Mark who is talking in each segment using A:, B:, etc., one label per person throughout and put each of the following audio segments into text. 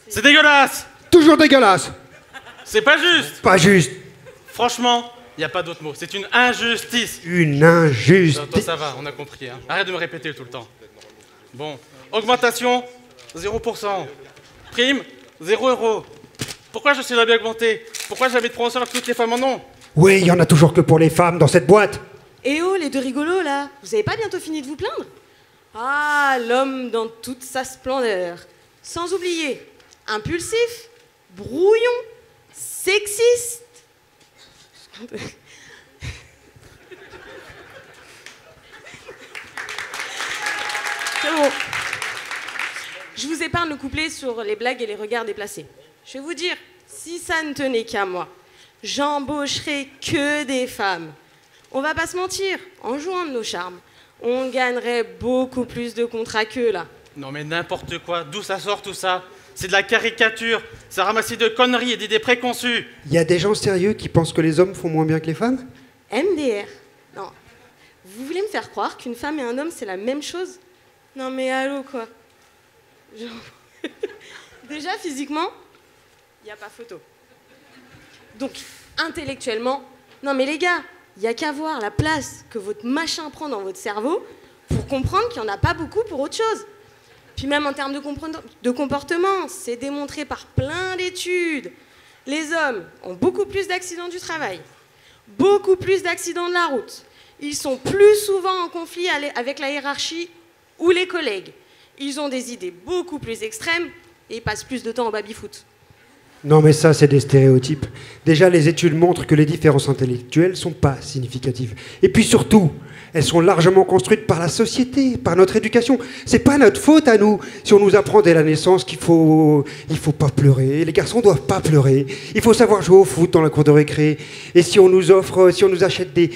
A: C'est dégueulasse!
B: Toujours dégueulasse.
A: C'est pas juste!
B: Pas juste.
A: Franchement, il n'y a pas d'autre mot. C'est une injustice!
B: Une injustice.
A: Toi, ça va, on a compris. Hein. Arrête de me répéter tout le temps. Bon. Augmentation, 0%. Prime, 0 €. Pourquoi je suis bien augmenté? Pourquoi j'avais de promotion alors que toutes les femmes en ont?
B: Oui, il y en a toujours que pour les femmes dans cette boîte.
C: Eh oh, les deux rigolos, là, vous avez pas bientôt fini de vous plaindre? Ah, l'homme dans toute sa splendeur. Sans oublier, impulsif, brouillon, sexiste. C'est bon. Je vous épargne le couplet sur les blagues et les regards déplacés. Je vais vous dire, si ça ne tenait qu'à moi, j'embaucherais que des femmes. On va pas se mentir, en jouant de nos charmes, on gagnerait beaucoup plus de contrats qu'eux, là.
A: Non mais n'importe quoi, d'où ça sort tout ça? C'est de la caricature, c'est ramassé de conneries et d'idées préconçues.
B: Il y a des gens sérieux qui pensent que les hommes font moins bien que les femmes?
C: MDR. Non. Vous voulez me faire croire qu'une femme et un homme, c'est la même chose? Non mais allô, quoi. Genre... Déjà, physiquement, il n'y a pas photo. Donc, intellectuellement, non mais les gars, il n'y a qu'à voir la place que votre machin prend dans votre cerveau pour comprendre qu'il n'y en a pas beaucoup pour autre chose. Puis même en termes de comportement, c'est démontré par plein d'études. Les hommes ont beaucoup plus d'accidents du travail, beaucoup plus d'accidents de la route. Ils sont plus souvent en conflit avec la hiérarchie ou les collègues. Ils ont des idées beaucoup plus extrêmes et ils passent plus de temps au baby-foot.
B: Non mais ça, c'est des stéréotypes. Déjà, les études montrent que les différences intellectuelles sont pas significatives. Et puis surtout, elles sont largement construites par la société, par notre éducation. C'est pas notre faute à nous si on nous apprend dès la naissance il faut pas pleurer. Les garçons doivent pas pleurer. Il faut savoir jouer au foot dans la cour de récré. Et si on nous achète des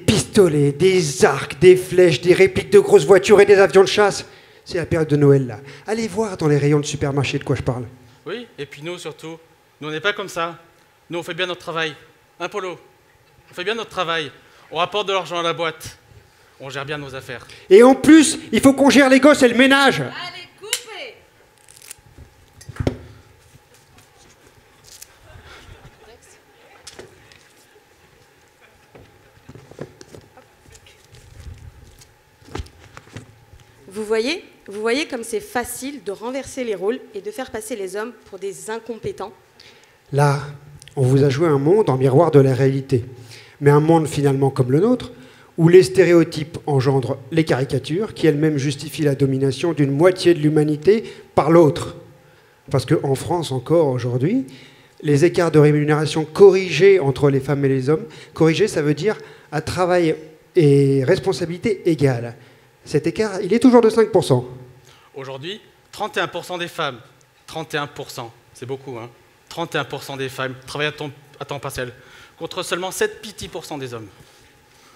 B: pistolets, des arcs, des flèches, des répliques de grosses voitures et des avions de chasse, c'est la période de Noël là. Allez voir dans les rayons de supermarché de quoi je parle.
A: Oui, et puis nous surtout, nous on n'est pas comme ça. Nous on fait bien notre travail. Hein Polo? On fait bien notre travail. On rapporte de l'argent à la boîte. On gère bien nos affaires.
B: Et en plus, il faut qu'on gère les gosses et le ménage.
C: Allez, coupez! Vous voyez comme c'est facile de renverser les rôles et de faire passer les hommes pour des incompétents?
B: Là, on vous a joué un monde en miroir de la réalité. Mais un monde finalement comme le nôtre, où les stéréotypes engendrent les caricatures, qui elles-mêmes justifient la domination d'une moitié de l'humanité par l'autre. Parce qu'en France encore aujourd'hui, les écarts de rémunération corrigés entre les femmes et les hommes, corrigés ça veut dire à travail et responsabilité égale. Cet écart, il est toujours de 5%.
A: Aujourd'hui, 31% des femmes, 31%, c'est beaucoup, hein, 31% des femmes travaillent à temps partiel, contre seulement 7% des hommes.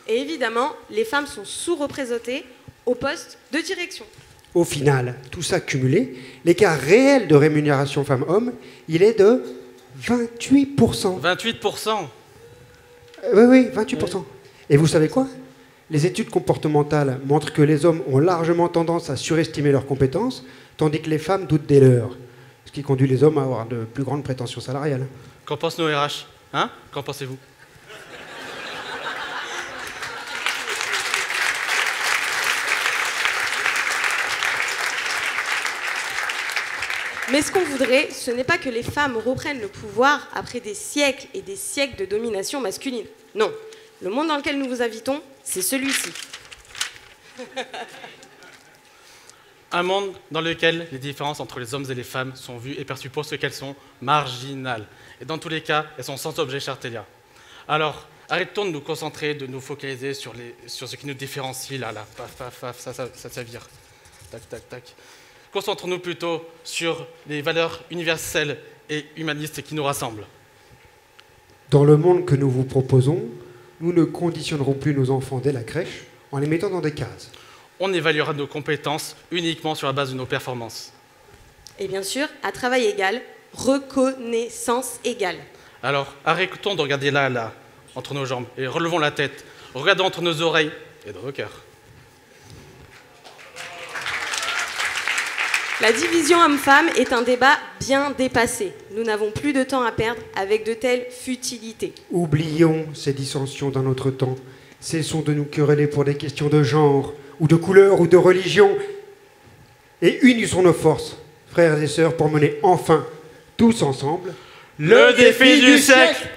C: Et évidemment, les femmes sont sous-représentées au poste de direction.
B: Au final, tout ça cumulé, l'écart réel de rémunération femmes-hommes, il est de 28%.
A: 28%?
B: Oui, 28%. Et vous savez quoi? Les études comportementales montrent que les hommes ont largement tendance à surestimer leurs compétences, tandis que les femmes doutent des leurs, ce qui conduit les hommes à avoir de plus grandes prétentions salariales.
A: Qu'en pensent nos RH? Hein? Qu'en pensez-vous?
C: Mais ce qu'on voudrait, ce n'est pas que les femmes reprennent le pouvoir après des siècles et des siècles de domination masculine. Non, le monde dans lequel nous vous invitons, c'est celui-ci.
A: Un monde dans lequel les différences entre les hommes et les femmes sont vues et perçues pour ce qu'elles sont, marginales. Et dans tous les cas, elles sont sans objet, cher Télia. Alors, arrêtons de nous concentrer, de nous focaliser sur ce qui nous différencie, là, paf, paf, paf, ça vire. Tac, tac, tac. Concentrons-nous plutôt sur les valeurs universelles et humanistes qui nous rassemblent.
B: Dans le monde que nous vous proposons, nous ne conditionnerons plus nos enfants dès la crèche en les mettant dans des cases.
A: On évaluera nos compétences uniquement sur la base de nos performances.
C: Et bien sûr, à travail égal, reconnaissance égale.
A: Alors, arrêtons de regarder là, entre nos jambes, et relevons la tête. Regardons entre nos oreilles et dans nos cœurs.
C: La division homme-femme est un débat bien dépassé. Nous n'avons plus de temps à perdre avec de telles futilités.
B: Oublions ces dissensions d'un autre temps. Cessons de nous quereller pour des questions de genre, ou de couleur, ou de religion. Et unissons nos forces, frères et sœurs, pour mener enfin, tous ensemble,
A: le défi du siècle!